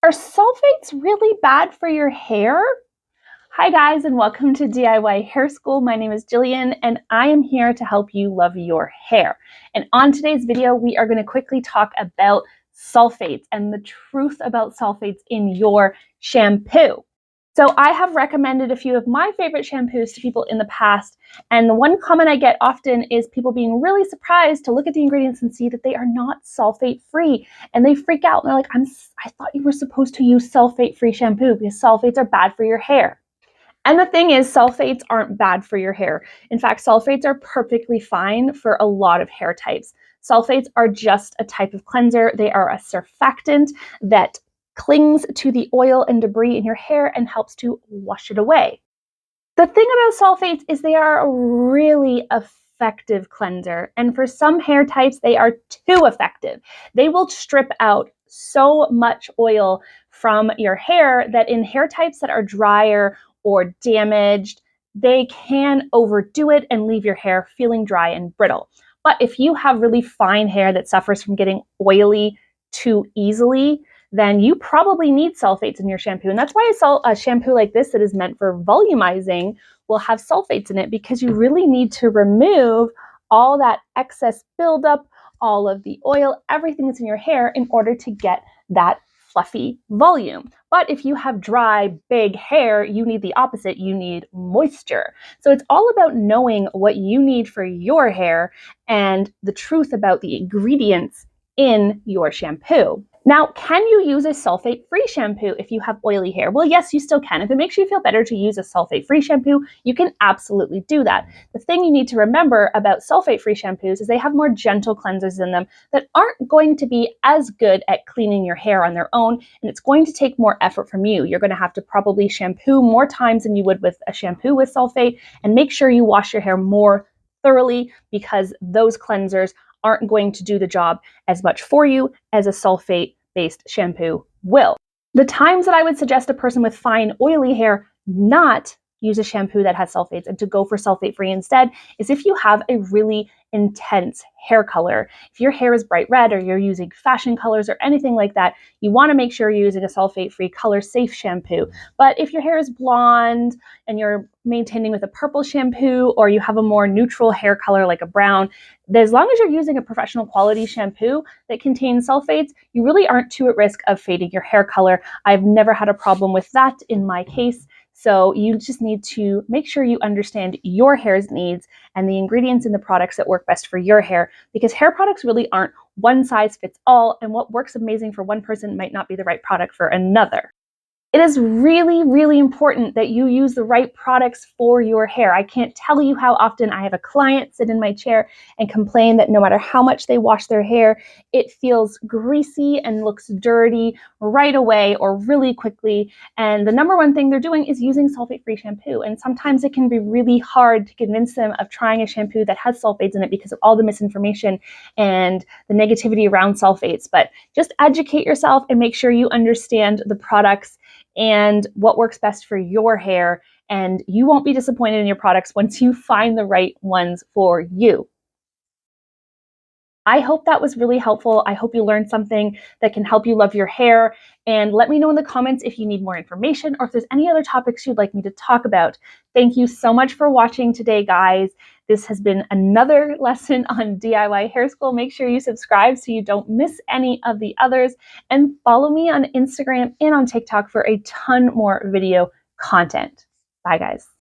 Are sulfates really bad for your hair? Hi guys, and welcome to DIY Hair School. My name is Jillian and I am here to help you love your hair. And on today's video, we are going to quickly talk about sulfates and the truth about sulfates in your shampoo. So I have recommended a few of my favorite shampoos to people in the past, and the one comment I get often is people being really surprised to look at the ingredients and see that they are not sulfate-free, and they freak out. And they're like, I thought you were supposed to use sulfate-free shampoo because sulfates are bad for your hair. And the thing is, sulfates aren't bad for your hair. In fact, sulfates are perfectly fine for a lot of hair types. Sulfates are just a type of cleanser. They are a surfactant that clings to the oil and debris in your hair and helps to wash it away. The thing about sulfates is they are a really effective cleanser, and for some hair types, they are too effective. They will strip out so much oil from your hair that in hair types that are drier or damaged, they can overdo it and leave your hair feeling dry and brittle. But if you have really fine hair that suffers from getting oily too easily, then you probably need sulfates in your shampoo. And that's why a shampoo like this that is meant for volumizing will have sulfates in it, because you really need to remove all that excess buildup, all of the oil, everything that's in your hair in order to get that fluffy volume. But if you have dry, big hair, you need the opposite. You need moisture. So it's all about knowing what you need for your hair and the truth about the ingredients in your shampoo. Now, can you use a sulfate-free shampoo if you have oily hair? Well, yes, you still can. If it makes you feel better to use a sulfate-free shampoo, you can absolutely do that. The thing you need to remember about sulfate-free shampoos is they have more gentle cleansers in them that aren't going to be as good at cleaning your hair on their own, and it's going to take more effort from you. You're going to have to probably shampoo more times than you would with a shampoo with sulfate, and make sure you wash your hair more thoroughly, because those cleansers aren't going to do the job as much for you as a sulfate-based shampoo will. The times that I would suggest a person with fine, oily hair not use a shampoo that has sulfates and to go for sulfate-free instead is if you have a really intense hair color. If your hair is bright red or you're using fashion colors or anything like that, you want to make sure you're using a sulfate-free, color-safe shampoo. But if your hair is blonde and you're maintaining with a purple shampoo, or you have a more neutral hair color like a brown, as long as you're using a professional quality shampoo that contains sulfates, you really aren't too at risk of fading your hair color. I've never had a problem with that in my case. So you just need to make sure you understand your hair's needs and the ingredients in the products that work best for your hair, because hair products really aren't one size fits all, and what works amazing for one person might not be the right product for another. It is really, really important that you use the right products for your hair. I can't tell you how often I have a client sit in my chair and complain that no matter how much they wash their hair, it feels greasy and looks dirty right away or really quickly. And the number one thing they're doing is using sulfate-free shampoo. And sometimes it can be really hard to convince them of trying a shampoo that has sulfates in it because of all the misinformation and the negativity around sulfates. But just educate yourself and make sure you understand the products and what works best for your hair, and you won't be disappointed in your products once you find the right ones for you. I hope that was really helpful. I hope you learned something that can help you love your hair, and let me know in the comments if you need more information or if there's any other topics you'd like me to talk about. Thank you so much for watching today, guys. This has been another lesson on DIY Hair School. Make sure you subscribe so you don't miss any of the others, and follow me on Instagram and on TikTok for a ton more video content. Bye, guys.